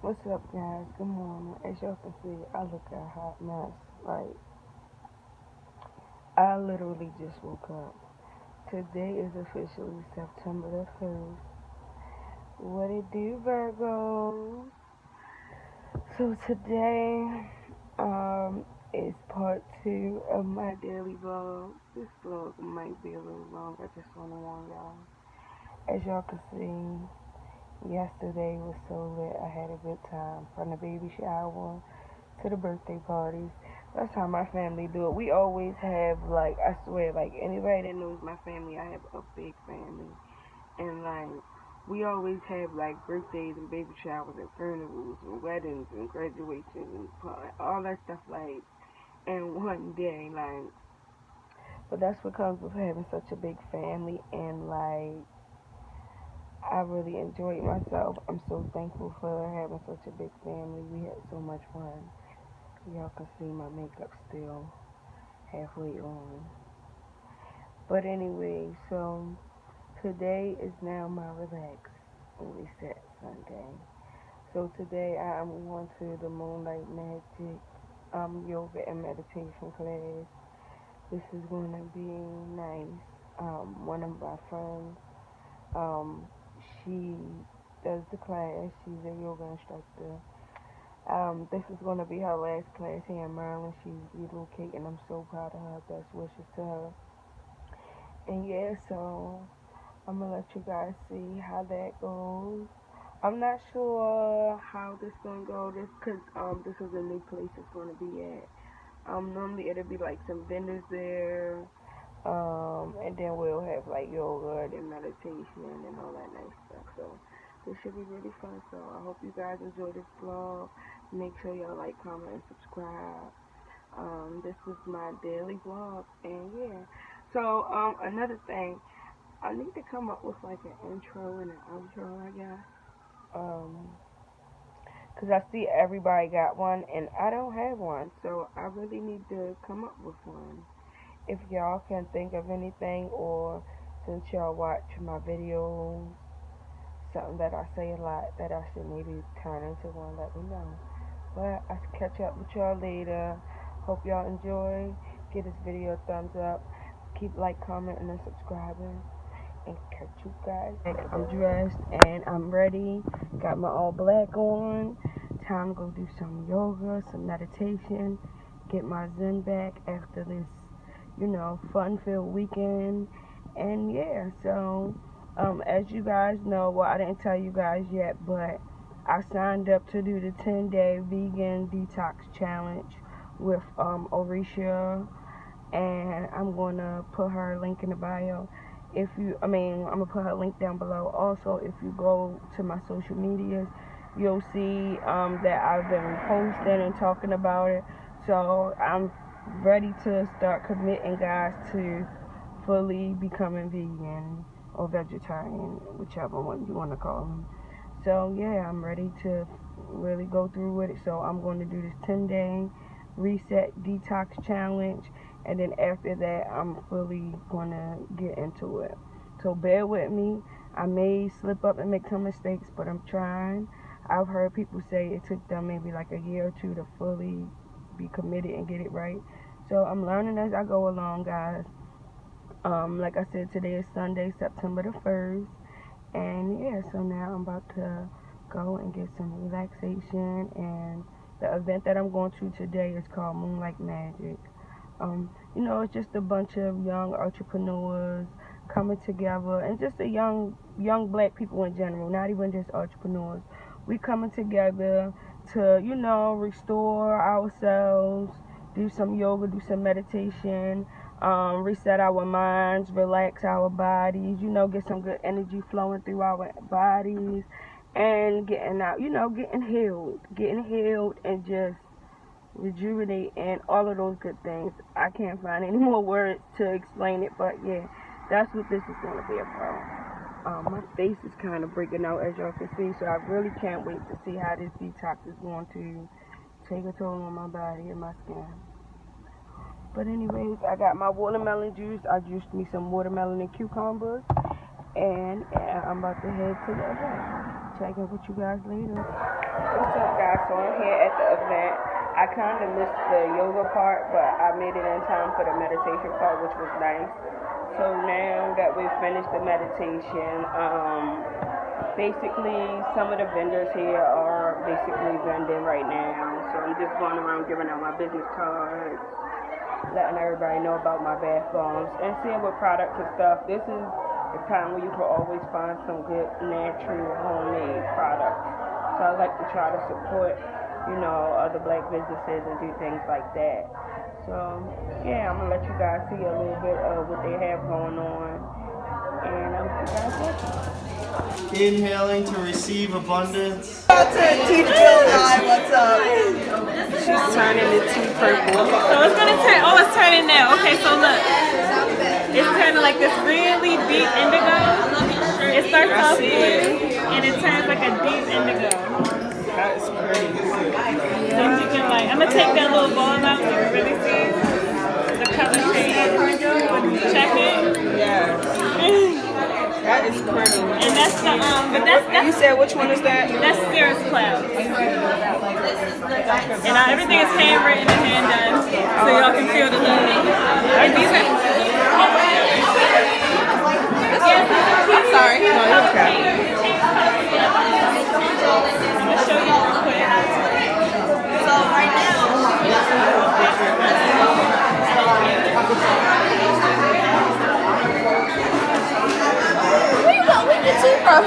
What's up, guys? Good morning. As y'all can see, I look a hot mess. Like, I literally just woke up. Today is officially September the 1st. What it do, Virgo? So today, is part 2 of my daily vlog. This vlog might be a little long. I just want to warn y'all. As y'all can see, yesterday was so lit. I had a good time from the baby shower to the birthday parties. That's how my family do it. We always have, like, I swear, like, anybody that knows my family, I have a big family. And, like, we always have, like, birthdays and baby showers and funerals and weddings and graduations and all that stuff, like, in one day, like. But that's what comes with having such a big family, and, like, I really enjoyed myself. I'm so thankful for having such a big family. We had so much fun. Y'all can see my makeup still halfway on. But anyway, so today is now my relax and reset Sunday. So today I am going to the Moonlight Magic yoga and meditation class. This is going to be nice. One of my friends, she does the class. She's a yoga instructor. This is going to be her last class here in Maryland. She's relocating. I'm so proud of her. Best wishes to her. And yeah, so I'm going to let you guys see how that goes. I'm not sure how this going to go. Because this is a new place it's going to be at. Normally it'll be like some vendors there. And then we'll have like yoga and meditation and all that nice stuff. So this should be really fun. So I hope you guys enjoy this vlog. Make sure y'all like, comment, and subscribe. This is my daily vlog, and yeah. So another thing, I need to come up with like an intro and an outro, I guess. Cause I see everybody got one, and I don't have one, so I really need to come up with one. If y'all can think of anything, or since y'all watch my videos, something that I say a lot that I should maybe turn into one, let me know. But I'll catch up with y'all later. Hope y'all enjoy. Give this video a thumbs up. Keep like, commenting, and subscribing. And catch you guys. I'm dressed and I'm ready. Got my all black on. Time to go do some yoga, some meditation. Get my zen back after this, fun-filled weekend. And yeah, so as you guys know, well, I didn't tell you guys yet, but I signed up to do the 10-day vegan detox challenge with Orisha, and I'm gonna put her link in the bio. I'm gonna put her link down below. Also, if you go to my social medias, you'll see that I've been posting and talking about it. So I'm ready to start committing, guys, to fully becoming vegan or vegetarian, whichever one you want to call them. So yeah, I'm ready to really go through with it. So I'm going to do this 10-day reset detox challenge, and then after that I'm fully going to get into it. So bear with me. I may slip up and make some mistakes, but I'm trying. I've heard people say it took them maybe like a year or two to fully be committed and get it right. So I'm learning as I go along, guys. Like I said, today is Sunday, September the 1st. And yeah, so now I'm about to go and get some relaxation. And the event that I'm going to today is called Moonlight Magic. It's just a bunch of young entrepreneurs coming together, and just a young black people in general, not even just entrepreneurs. We coming together to, restore ourselves, do some yoga, do some meditation, reset our minds, relax our bodies, get some good energy flowing through our bodies, and getting healed, and just rejuvenate and all of those good things. I can't find any more words to explain it, but yeah, that's what this is going to be about. My face is kind of breaking out, as y'all can see, so I really can't wait to see how this detox is going to take a toll on my body and my skin. But anyways, I got my watermelon juice. I juiced me some watermelon and cucumbers, And I'm about to head to the event. Check in with you guys later. What's up, guys? So I'm here at the event. I kind of missed the yoga part, but I made it in time for the meditation part, which was nice. So now that we've finished the meditation, basically some of the vendors here are basically vending right now. So I'm just going around giving out my business cards, letting everybody know about my bath bombs, and seeing what products and stuff. This is the time where you can always find some good natural homemade products. So I like to try to support, you know, other black businesses and do things like that. So yeah, I'm gonna let you guys see a little bit of what they have going on, and I'm you guys watching. Inhaling to receive abundance. About to teach Bill and I what's up. She's turning the tea purple. So it's gonna turn, oh, it's turning now. Okay, so look. It's turning like this really deep indigo. It starts off blue and it turns like a deep indigo. That is pretty. So you can like, I'm gonna take that little ball out so you can really see the color change. Check it. Yeah. That is pretty. And that's the, but that's You said which one is that? That's Cirrus Cloud. And everything is handwritten and hand done, so y'all can feel the love. And these are. I'm sorry. No, you're okay. I'm gonna show you real quick. So right now, where you get tea from?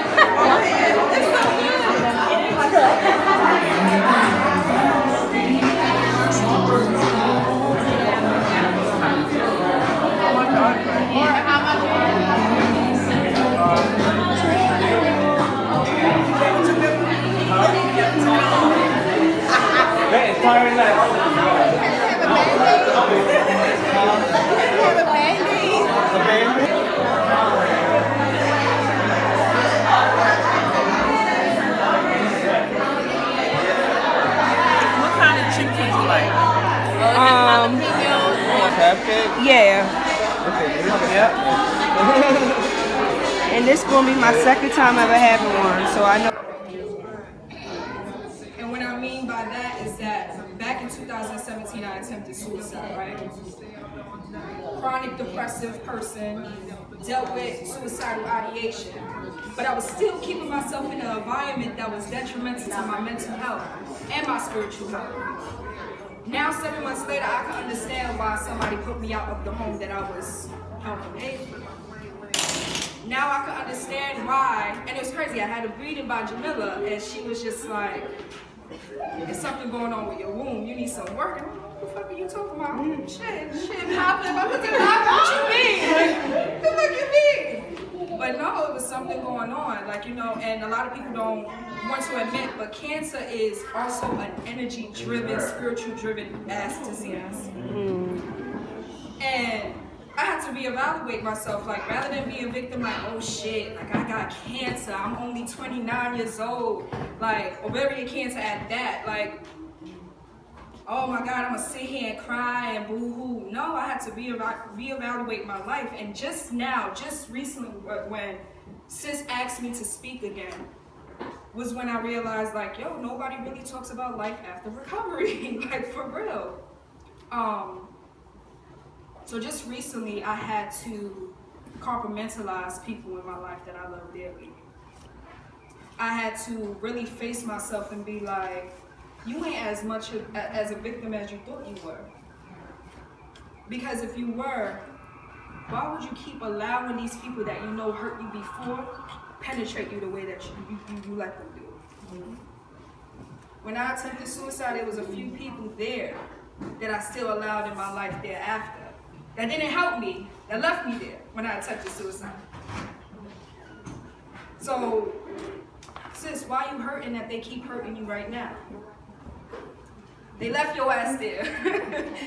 What kind of chicken do you like? Yeah. Yep. And this is gonna be my second time ever having one, so I know. And what I mean by that is that back in 2017, I attempted suicide, right? Chronic depressive person, dealt with suicidal ideation. But I was still keeping myself in an environment that was detrimental to my mental health and my spiritual health. Now, 7 months later, I can understand why somebody put me out of the home that I was helping pay for. Now I can understand why, and it was crazy, I had a reading by Jamila, and she was just like, there's something going on with your womb, you need some work. And I'm like, what the fuck are you talking about? Shit happening, my pussy happening, what you mean? Like, what the fuck you mean? But no, it was something going on, like, you know, and a lot of people don't want to admit, but cancer is also an energy-driven, spiritual-driven ass disease. And I had to reevaluate myself, like, rather than be a victim, like, oh shit, like, I got cancer, I'm only 29 years old, like, ovarian cancer at that, like, oh my God, I'm gonna sit here and cry and boo-hoo. No, I had to reevaluate my life, and just now, just recently, when sis asked me to speak again, was when I realized, like, yo, nobody really talks about life after recovery, like, for real. So just recently, I had to compartmentalize people in my life that I love dearly. I had to really face myself and be like, you ain't as much as a victim as you thought you were. Because if you were, why would you keep allowing these people that you know hurt you before penetrate you the way that you let them do? When I attempted suicide, there was a few people there that I still allowed in my life thereafter. That didn't help me, that left me there when I attempted suicide. So, sis, why are you hurting that they keep hurting you right now? They left your ass there.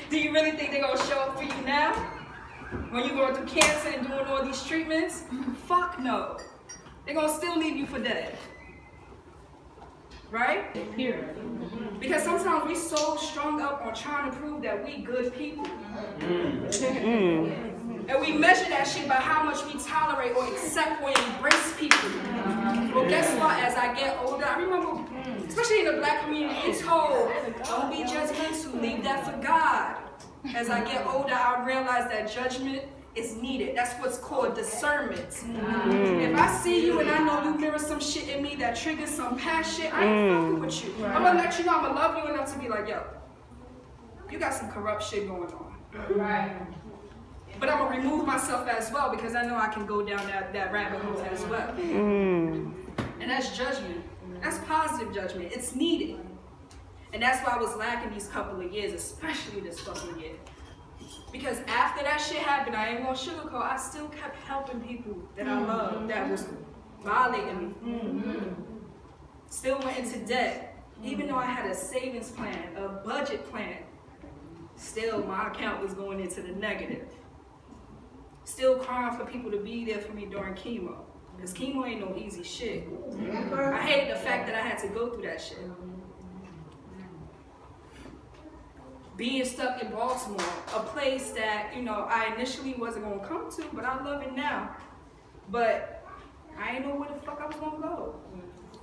Do you really think they're gonna show up for you now? When you're going through cancer and doing all these treatments? Fuck no. They're gonna still leave you for dead. Right? Because sometimes we so strung up on trying to prove that we good people. And we measure that shit by how much we tolerate or accept or embrace people. Well, guess what? As I get older, I remember, especially in the black community, it's told, don't be judgmental, leave that for God. As I get older, I realize that judgment is needed. That's what's called discernment. If I see you and I know you mirror some shit in me that triggers some past shit, I ain't fucking with you. I'm gonna let you know I'm gonna love you enough to be like, yo, you got some corrupt shit going on. Right. But I'm gonna remove myself as well because I know I can go down that rabbit hole as well. And that's judgment. That's positive judgment. It's needed. And that's why I was lacking these couple of years, especially this fucking year. Because after that shit happened, I ain't gonna sugarcoat, I still kept helping people that I loved that was violating me. Still went into debt. Even though I had a savings plan, a budget plan, still my account was going into the negative. Still crying for people to be there for me during chemo. Because chemo ain't no easy shit. I hated the fact that I had to go through that shit. Being stuck in Baltimore, a place that, you know, I initially wasn't gonna come to, but I love it now. But I didn't know where the fuck I was gonna go.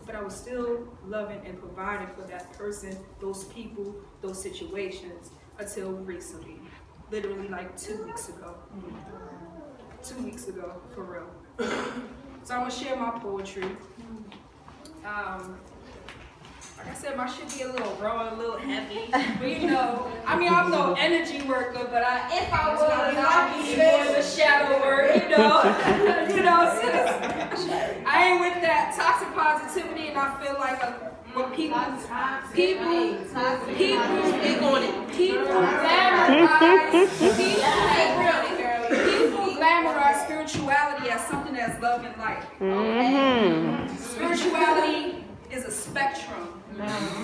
But I was still loving and providing for that person, those people, those situations, until recently. Literally like 2 weeks ago. 2 weeks ago, for real. So I'm gonna share my poetry. Like I said, my shit be a little raw, a little heavy. But you know, I mean, I'm no energy worker, but if I was, I'd be more of a shadow work, you know. You know, sis. I ain't with that toxic positivity, and I feel like when people glamorize spirituality as something that's love and light. Spirituality is a spectrum.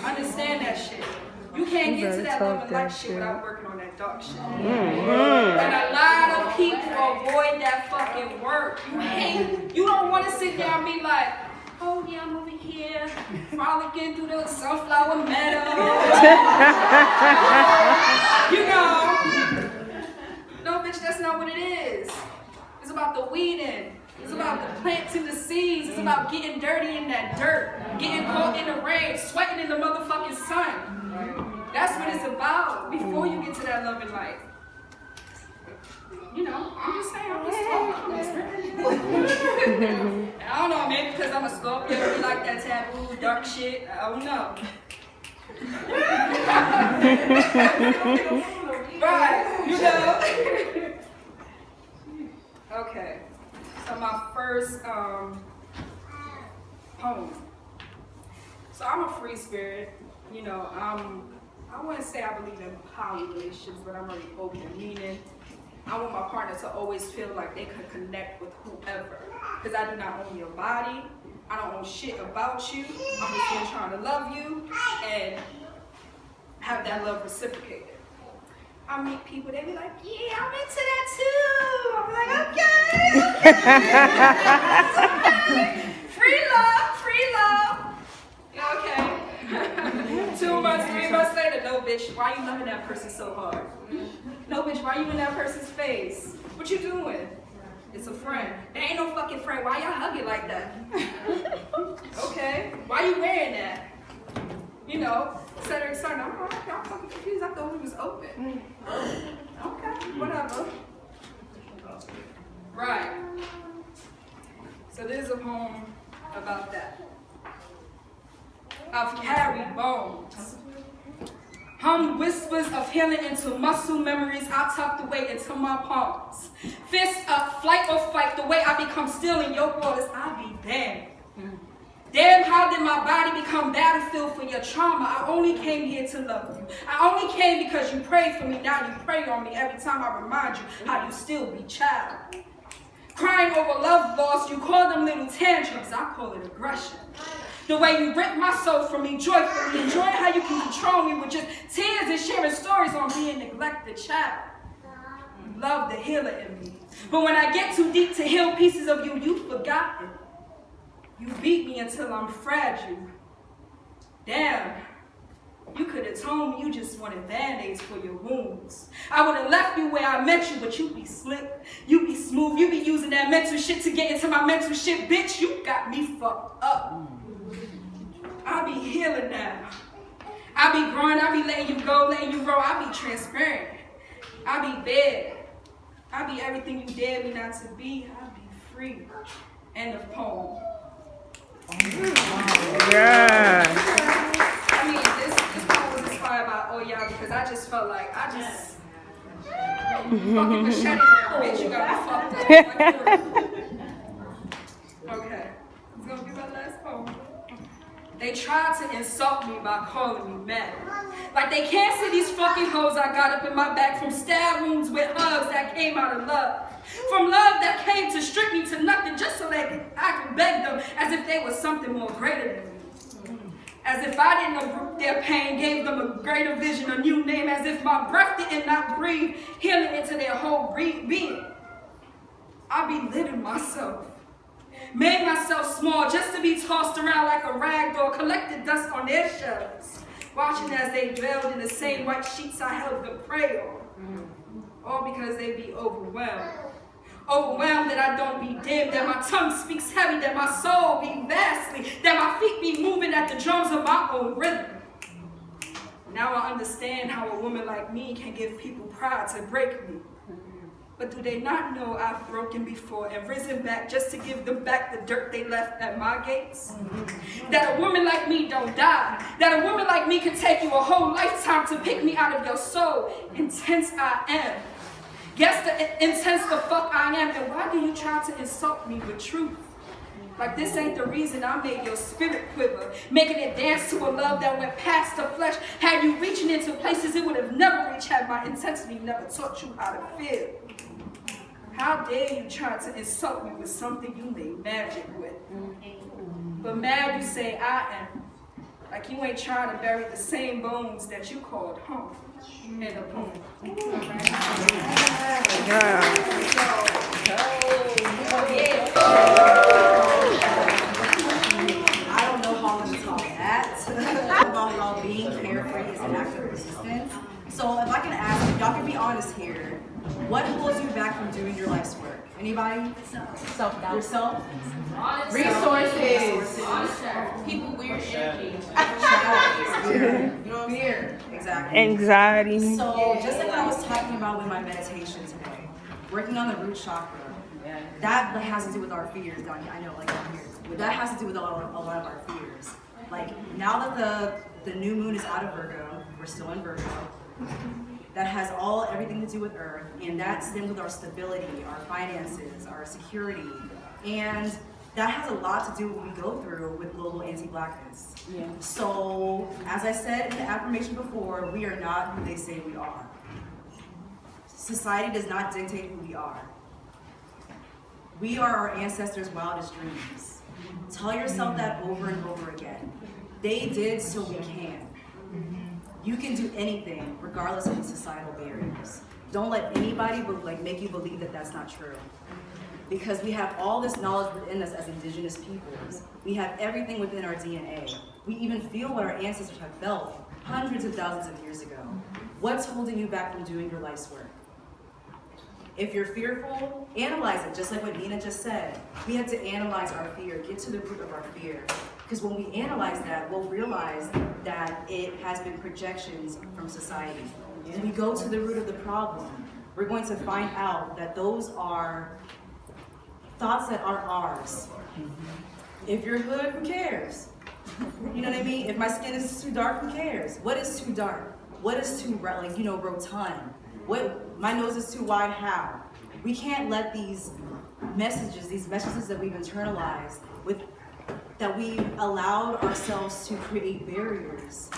Understand that shit. You can't get to that love and light shit without working on that dark shit. And a lot of people avoid that fucking work. You don't want to sit there and be like, oh yeah, I'm over here frolicking through the sunflower meadow. You know. No, bitch, that's not what it is. It's about the weeding. It's about the plants and the seeds. It's about getting dirty in that dirt, getting caught in the rain, sweating in the motherfucking sun. That's what it's about before you get to that love and light. You know, I'm just saying, I'm just talking. I don't know, maybe because I'm a Scorpio, we like that taboo, dark shit. I don't know. Right, you know. Okay. So my first poem. So I'm a free spirit, you know. I wouldn't say I believe in poly relationships, but I'm really open, meaning I want my partner to always feel like they can connect with whoever. Because I do not own your body, I don't own shit about you. I'm just here trying to love you and have that love reciprocated. I meet people, they be like, yeah, I'm into that too. I'm like, okay. Free love. Okay. 2 months, 3 months later, no bitch, why you loving that person so hard? No bitch, why you in that person's face? What you doing? It's a friend. There ain't no fucking friend. Why y'all hugging like that? Okay. Why you wearing that? You know, etc. I'm like, I'm fucking confused. I thought we was open. Okay, whatever. Right. So there's a poem about that. I've carried bones. Hum whispers of healing into muscle memories I tucked away into my palms. Fist up, flight or fight, the way I become still in your waters, I'll be damned. Damn, how did my body become battlefield for your trauma? I only came here to love you. I only came because you prayed for me. Now you pray on me every time I remind you how you still be child. Crying over love lost, you call them little tantrums. I call it aggression. The way you rip my soul from me joyfully, enjoying how you can control me with just tears and sharing stories on being neglected child. You love the healer in me. But when I get too deep to heal pieces of you, you've forgotten. You beat me until I'm fragile. Damn, You could have told me you just wanted band-aids for your wounds. I would have left you where I met you, but you be slick, you be smooth, you be using that mental shit to get into my mental shit. Bitch, you got me fucked up. I be healing now. I be growing, I be letting you go, letting you roll. I be transparent. I be bad. I be everything you dare me not to be. I be free. End of poem. Yeah. I mean, this poem was inspired by all y'all because I just felt like fucking machete, bitch, you got me fucked up. Okay, it's gonna be my last poem. They tried to insult me by calling me mad. Like they can't see these fucking hoes I got up in my back from stab wounds with hugs that came out of love. From love that came to strip me to nothing just so that I could beg them as if they were something more greater than me. As if I didn't uproot their pain, gave them a greater vision, a new name, as if my breath did not breathe, healing into their whole being. I belittled myself. Made myself small just to be tossed around like a rag doll, collected dust on their shelves, watching as they dwelled in the same white sheets I held them prey on. All because they be overwhelmed. Overwhelmed that I don't be dim, that my tongue speaks heavy, that my soul be vastly, that my feet be moving at the drums of my own rhythm. Now I understand how a woman like me can give people pride to break me. But do they not know I've broken before and risen back just to give them back the dirt they left at my gates? That a woman like me don't die. That a woman like me can take you a whole lifetime to pick me out of your soul. Intense I am. Guess the intense the fuck I am. And why do you try to insult me with truth? Like this ain't the reason I made your spirit quiver, making it dance to a love that went past the flesh, had you reaching into places it would have never reached had my intensity never taught you how to feel. How dare you try to insult me with something you made magic with? But mad you say I am, like you ain't trying to bury the same bones that you called home. In a poem. I don't know how much to talk at about how being carefree is an act of resistance. So if I can ask, if y'all can be honest here, what holds you back from doing your life's work? Anybody? Self-doubt. Yourself? Resources. People, weird energy. Fear. Exactly. Anxiety. So just like I was talking about with my meditation today, working on the root chakra, that has to do with our fears down here. I know, like down here. But that has to do with a lot of our fears. Like now that the new moon is out of Virgo, we're still in Virgo. That has everything to do with Earth, and that stems with our stability, our finances, our security, and that has a lot to do with what we go through with global anti-blackness. Yeah. So, as I said in the affirmation before, we are not who they say we are. Society does not dictate who we are. We are our ancestors' wildest dreams. Tell yourself that over and over again. They did, so we can. You can do anything, regardless of the societal barriers. Don't let anybody make you believe that that's not true. Because we have all this knowledge within us as indigenous peoples. We have everything within our DNA. We even feel what our ancestors have felt hundreds of thousands of years ago. What's holding you back from doing your life's work? If you're fearful, analyze it, just like what Nina just said. We have to analyze our fear, get to the root of our fear. Because when we analyze that, we'll realize that it has been projections from society. When we go to the root of the problem, we're going to find out that those are thoughts that are ours. If you're hood, who cares? You know what I mean? If my skin is too dark, who cares? What is too dark? What is too rotund? My nose is too wide, how? We can't let these messages that we've internalized, that we allowed ourselves to create barriers.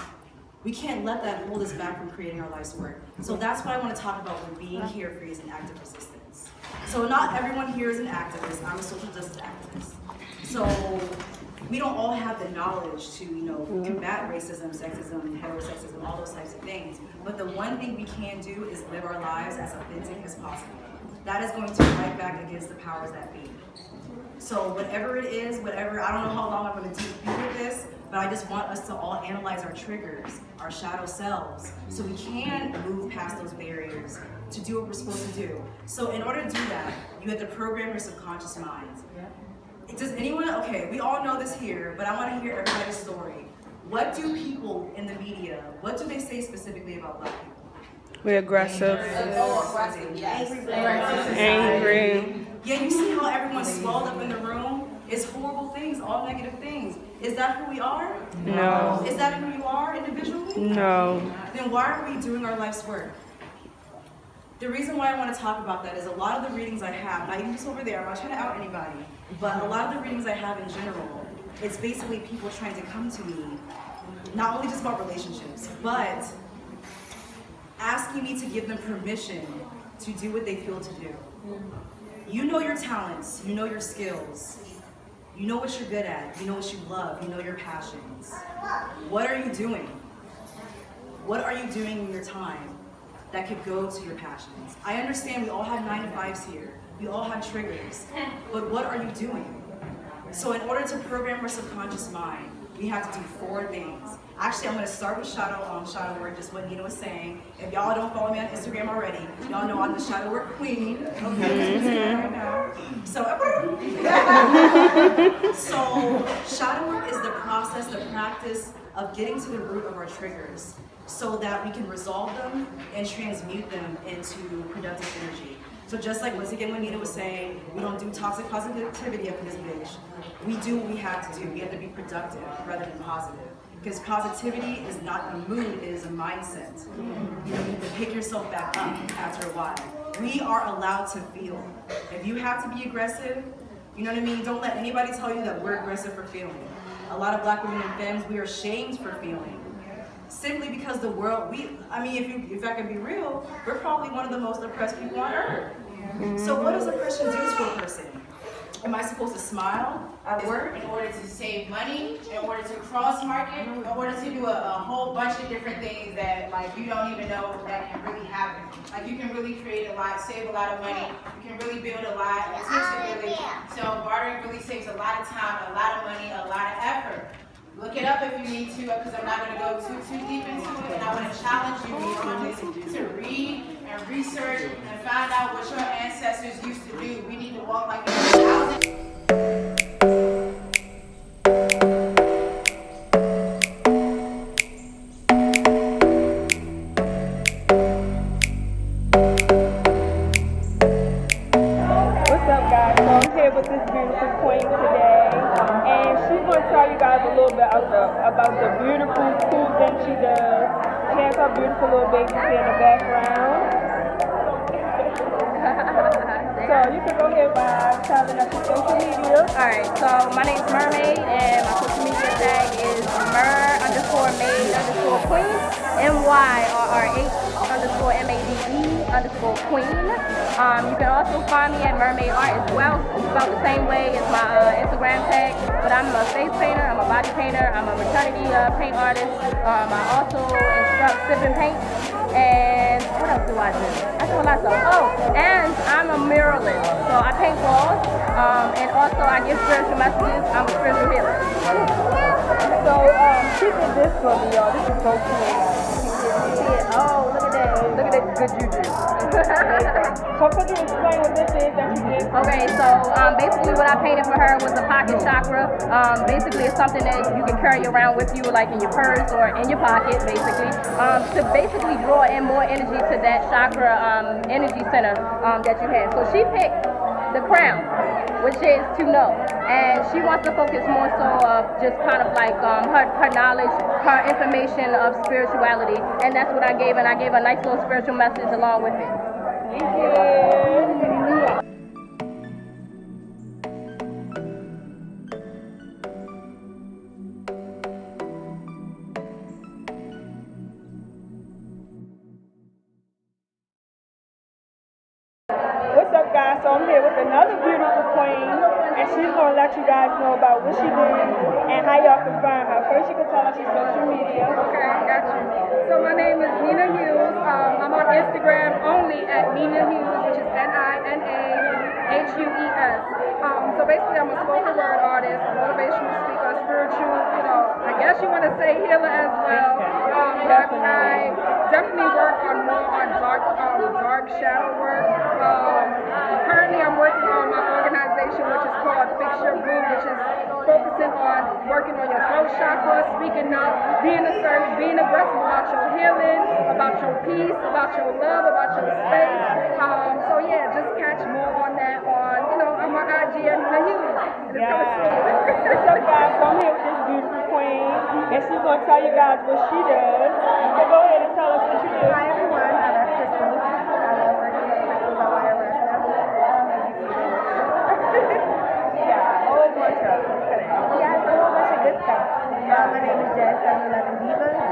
We can't let that hold us back from creating our life's work. So that's what I want to talk about with being carefree as an act of resistance. So not everyone here is an activist. I'm a social justice activist. So we don't all have the knowledge to, combat racism, sexism, heterosexism, all those types of things. But the one thing we can do is live our lives as authentic as possible. That is going to fight back against the powers that be. So whatever it is, I don't know how long I'm going to deal with this, but I just want us to all analyze our triggers, our shadow selves, so we can move past those barriers to do what we're supposed to do. So in order to do that, you have to program your subconscious mind. Does anyone, okay, we all know this here, but I want to hear everybody's story. What do people in the media, what do they say specifically about Black people? We're aggressive. Angry. Yeah, you see how everyone's swelled up in the room? It's horrible things, all negative things. Is that who we are? No. Is that who you are individually? No. Then why are we doing our life's work? The reason why I want to talk about that is a lot of the readings I have, not even just over there, I'm not trying to out anybody, but a lot of the readings I have in general, it's basically people trying to come to me, not only just about relationships, but asking me to give them permission to do what they feel to do. You know your talents, you know your skills, you know what you're good at, you know what you love, you know your passions. What are you doing? What are you doing in your time that could go to your passions? I understand we all have 9 to 5s here. We all have triggers. But what are you doing? So in order to program our subconscious mind, we have to do 4 things. Actually, I'm going to start with shadow work, just what Nina was saying. If y'all don't follow me on Instagram already, y'all know I'm the shadow work queen. Okay, right now. So shadow work is the process, the practice of getting to the root of our triggers so that we can resolve them and transmute them into productive energy. So just like, once again, what Nina was saying, we don't do toxic positivity up in this bitch. We do what we have to do. We have to be productive rather than positive. Because positivity is not a mood, it is a mindset. You need to pick yourself back up after a while. We are allowed to feel. If you have to be aggressive, you know what I mean? Don't let anybody tell you that we're aggressive for feeling. A lot of Black women and femmes, we are shamed for feeling. Simply because the world, if I can be real, we're probably one of the most oppressed people on earth. So what does oppression do to a person? Am I supposed to smile at work? In order to save money, in order to cross market, in order to do a whole bunch of different things that like you don't even know that can really happen. Like you can really create a lot, save a lot of money, you can really build a lot, it takes it really. So bartering really saves a lot of time, a lot of money, a lot of effort. Look it up if you need to, because I'm not going to go too deep into it, and I want to challenge you beyond this to read and research and find out what your ancestors used to do. We need to walk like a thousand. What's up, guys? So I'm here with this beautiful queen today, and she's going to tell you guys a little bit about the beautiful, cool thing she does. She has her beautiful little baby in the background. So you can go ahead by telling us your social media. Alright, so my name's Mermaid, and my social media tag is mer_maid_queen, MYRRH_MADE_queen. You can also find me at Mermaid Art as well. It's about the same way as my Instagram tag, but I'm a face painter, I'm a body painter, I'm a maternity paint artist. I also instruct sip and paint. And what else do I do? I do a lot of stuff. Oh, and I'm a muralist. So I paint walls, and also I give spiritual messages. I'm a spiritual healer. So she did this for me, y'all. This is so cool. Oh, look at that. Look at that good juju. So could you explain what this is that you did? Okay, so basically what I painted for her was the pocket chakra. Basically it's something that you can carry around with you, like in your purse or in your pocket, basically. To basically draw in more energy to that chakra energy center that you have. So she picked the crown, which is to know. And she wants to focus more so of just kind of like her knowledge, her information of spirituality. And that's what I gave, and I gave a nice little spiritual message along with it. Thank you. What's up, guys? So I'm here with another beautiful queen, and she's going to let you guys know about what she did and how y'all can find her. First, you can tell us your social media. Okay, I got you. So my name is Nina Hughes. I'm on Instagram only at Nina Hughes, which is NINAHUES. So basically I'm a spoken word artist, a motivational speaker, spiritual, I guess guess you want to say healer as well. But I definitely work on more on dark shadow work. Currently, I'm working on my organization, which is called Fix Your Brew, which is focusing on working on your throat chakra, speaking up, being assertive, being aggressive about your healing, about your peace, about your love, about your space. So yeah, just catch more on that on my IG and the Hughes. What's up, guys? So I'm here with this beautiful queen, and she's going to tell you guys what she does. So go ahead and tell us what you do. Hi, everyone. I love crystals. I love working with crystals. I wire wrap them. Yeah, a whole bunch of good stuff. My name is Jazz 711 Diva.